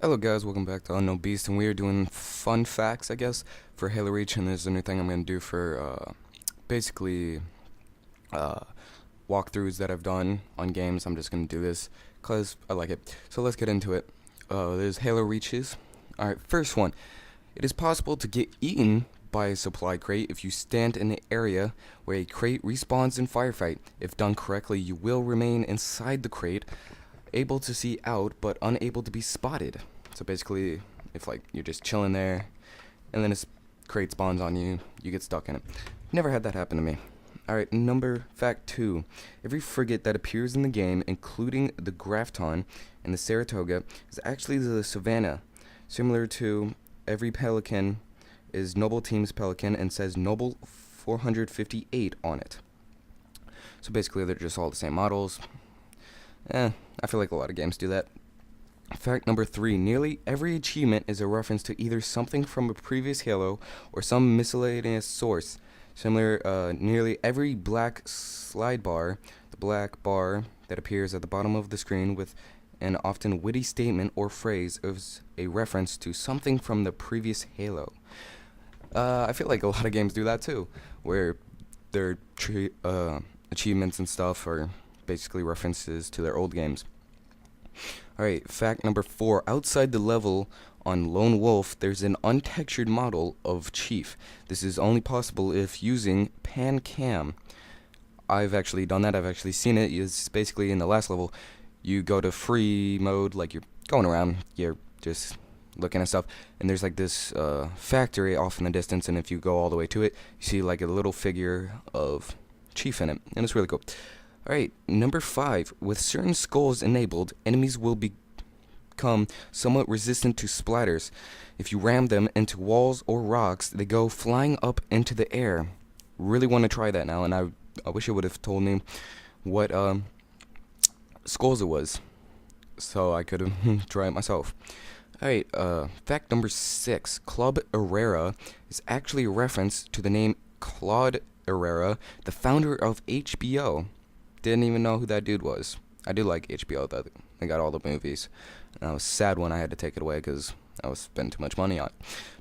Hello guys, welcome back to Unknown Beast, and we are doing fun facts, I guess, for Halo Reach, and there's a new thing I'm going to do for, basically, uh, walkthroughs that I've done on games. I'm just going to do this, because I like it. So let's get into it. There's Halo Reaches. Alright, first one. It is possible to get eaten by a supply crate if you stand in an area where a crate respawns in firefight. If done correctly, you will remain inside the crate, able to see out but unable to be spotted. So basically, if like you're just chilling there and then a crate spawns on you, you get stuck in it. Never had that happen to me. Alright, number fact 2. Every frigate that appears in the game, including the Grafton and the Saratoga, is actually the Savannah. Similar to every Pelican is Noble Team's Pelican and says Noble 458 on it. So basically, they're just all the same models. I feel like a lot of games do that. Fact number 3. Nearly every achievement is a reference to either something from a previous Halo or some miscellaneous source. Nearly every black slide bar, the black bar that appears at the bottom of the screen with an often witty statement or phrase, is a reference to something from the previous Halo. I feel like a lot of games do that too, where their achievements and stuff are basically references to their old games. Alright, fact number 4. Outside the level on Lone Wolf, there's an untextured model of Chief. This is only possible if using PanCam. I've actually done that. I've actually seen it. It's basically in the last level. You go to free mode, like you're going around, you're just looking at stuff, and there's like this factory off in the distance, and if you go all the way to it, you see like a little figure of Chief in it, and it's really cool. Alright, number 5. With certain skulls enabled, enemies will become somewhat resistant to splatters. If you ram them into walls or rocks, they go flying up into the air. Really want to try that now, and I wish it would have told me what skulls it was, so I could have tried it myself. Alright, fact number 6. Club Herrera is actually a reference to the name Claude Herrera, the founder of HBO. Didn't even know who that dude was. I do like HBO, though. They got all the movies. And I was sad when I had to take it away because I was spending too much money on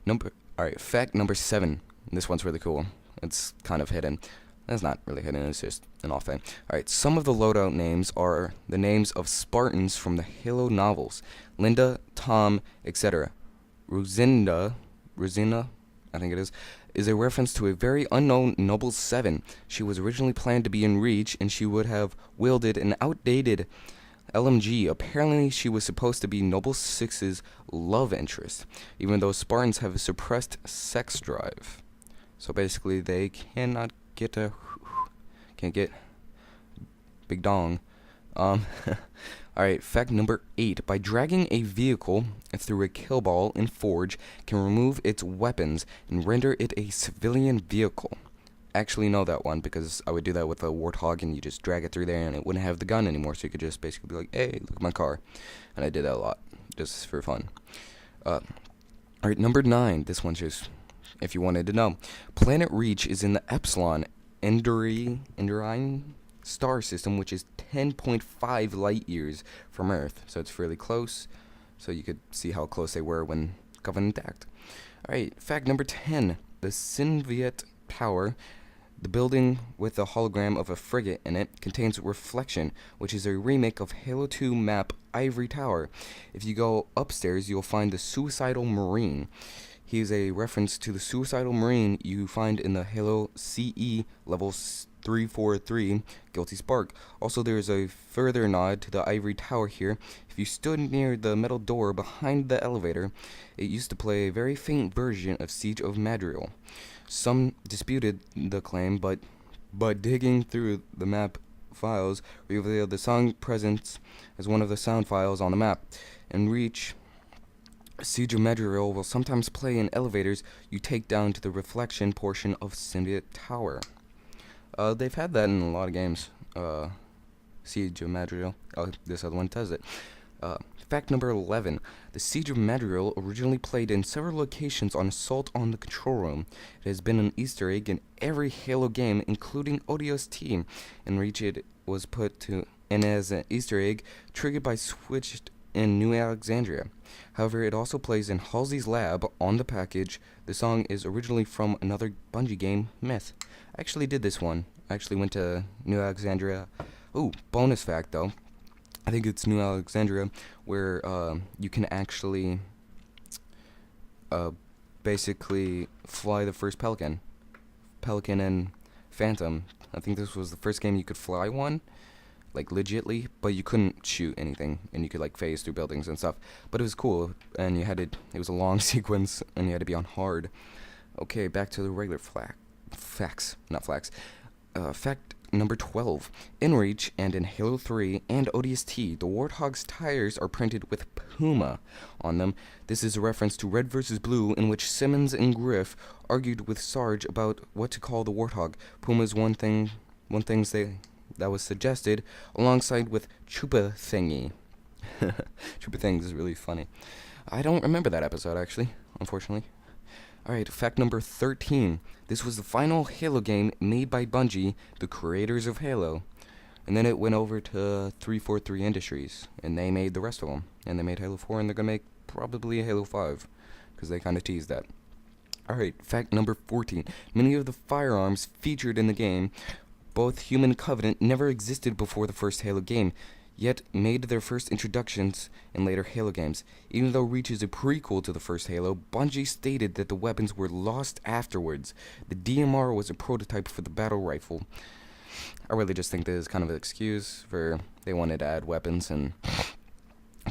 it. Alright, fact number 7. This one's really cool. It's kind of hidden. It's not really hidden, it's just an off thing. Alright, some of the loadout names are the names of Spartans from the Halo novels. Linda, Tom, etc. Rosina, I think it is a reference to a very unknown Noble 7. She was originally planned to be in Reach, and she would have wielded an outdated LMG. Apparently, she was supposed to be Noble 6's love interest, even though Spartans have a suppressed sex drive. So basically, they can't get big dong. Alright, fact number 8. By dragging a vehicle through a kill ball in Forge, can remove its weapons and render it a civilian vehicle. I actually know that one because I would do that with a Warthog, and you just drag it through there and it wouldn't have the gun anymore, so you could just basically be like, hey, look at my car. And I did that a lot, just for fun. Alright, number 9. This one's just, if you wanted to know. Planet Reach is in the Epsilon Endurine star system, which is 10.5 light years from Earth, so it's fairly close. So you could see how close they were when Covenant attacked. Alright, fact number 10. The Sinviet Tower, the building with the hologram of a frigate in it, contains Reflection, which is a remake of Halo 2 map Ivory Tower. If you go upstairs, you'll find the Suicidal Marine. He is a reference to the Suicidal Marine you find in the Halo CE level 343 Guilty Spark. Also, there is a further nod to the Ivory Tower here. If you stood near the metal door behind the elevator, it used to play a very faint version of Siege of Madrigal. Some disputed the claim, but digging through the map files revealed the song presence as one of the sound files on the map. In Reach, Siege of Madrigal will sometimes play in elevators you take down to the Reflection portion of Symbiote Tower. They've had that in a lot of games. Siege of Madrigal. This other one does it. Fact number 11. The Siege of Madrigal originally played in several locations on Assault on the Control Room. It has been an Easter egg in every Halo game, including ODST. In Reach, it was put to and as an Easter egg triggered by switched in New Alexandria. However, it also plays in Halsey's Lab on the package. The song is originally from another Bungie game, Myth. I actually did this one. I actually went to New Alexandria. Ooh, bonus fact though. I think it's New Alexandria where you can actually basically fly the first Pelican. Pelican and Phantom. I think this was the first game you could fly one, like legitly, but you couldn't shoot anything, and you could like phase through buildings and stuff. But it was cool, and you had to. It was a long sequence, and you had to be on hard. Okay, back to the regular facts, not flax. Fact number 12. In Reach and in Halo 3 and ODST, the Warthog's tires are printed with Puma on them. This is a reference to Red vs. Blue, in which Simmons and Griff argued with Sarge about what to call the Warthog. Puma is one thing that was suggested, alongside with Chupa Thingy. Chupa Things is really funny. I don't remember that episode, actually, unfortunately. Alright, fact number 13. This was the final Halo game made by Bungie, the creators of Halo. And then it went over to 343 Industries, and they made the rest of them. And they made Halo 4, and they're going to make probably a Halo 5, because they kind of teased that. Alright, fact number 14. Many of the firearms featured in the game, both Human Covenant, never existed before the first Halo game, yet made their first introductions in later Halo games. Even though Reach is a prequel to the first Halo, Bungie stated that the weapons were lost afterwards. The DMR was a prototype for the battle rifle. I really just think this is kind of an excuse for they wanted to add weapons, and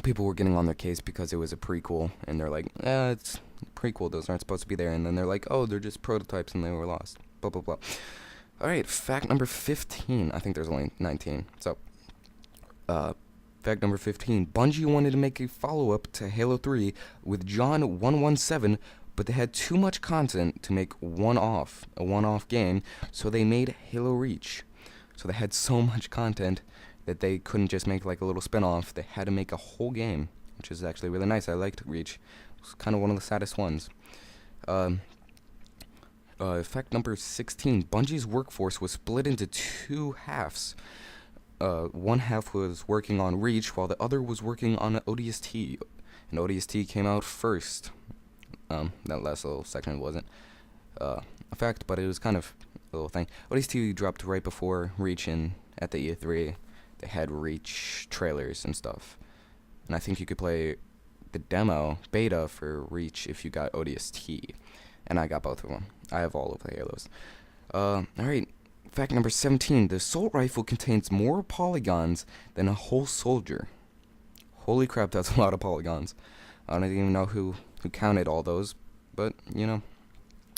people were getting on their case because it was a prequel, and they're like, it's a prequel, those aren't supposed to be there, and then they're like, oh, they're just prototypes and they were lost, blah blah blah. Alright, fact number 15. I think there's only 19, so fact number 15. Bungie wanted to make a follow-up to Halo 3 with John 117, but they had too much content to make a one-off game, so they made Halo Reach. So they had so much content that they couldn't just make like a little spin-off. They had to make a whole game, which is actually really nice. I liked Reach. It was kind of one of the saddest ones. Fact number 16. Bungie's workforce was split into two halves. One half was working on Reach, while the other was working on ODST. And ODST came out first. That last little section wasn't a fact, but it was kind of a little thing. ODST dropped right before Reach, and at the E3, they had Reach trailers and stuff. And I think you could play the demo, beta for Reach if you got ODST. And I got both of them. I have all of the Halos. Alright. Fact number 17. The assault rifle contains more polygons than a whole soldier. Holy crap, that's a lot of polygons. I don't even know who counted all those, but, you know,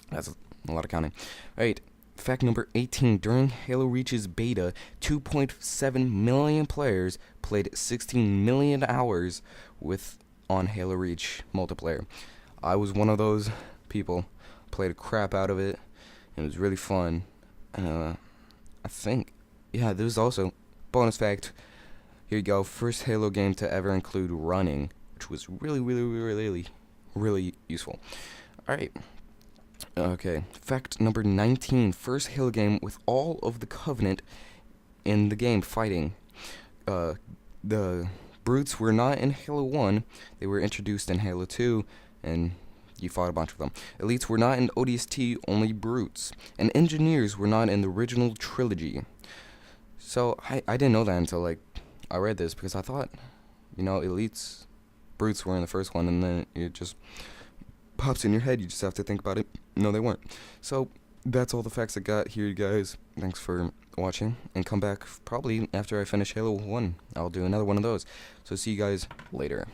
that's a lot of counting. Alright, fact number 18. During Halo Reach's beta, 2.7 million players played 16 million hours on Halo Reach multiplayer. I was one of those people. Played a crap out of it. It was really fun. I think, yeah, there's also, bonus fact, here you go, first Halo game to ever include running, which was really useful. Alright, okay, fact number 19, first Halo game with all of the Covenant in the game fighting. The Brutes were not in Halo 1, they were introduced in Halo 2, and you fought a bunch of them. Elites were not in ODST, only Brutes. And Engineers were not in the original trilogy. So, I didn't know that until, like, I read this, because I thought, you know, Elites, Brutes were in the first one, and then it just pops in your head, you just have to think about it. No, they weren't. So, that's all the facts I got here, you guys. Thanks for watching, and come back probably after I finish Halo 1. I'll do another one of those. So, see you guys later.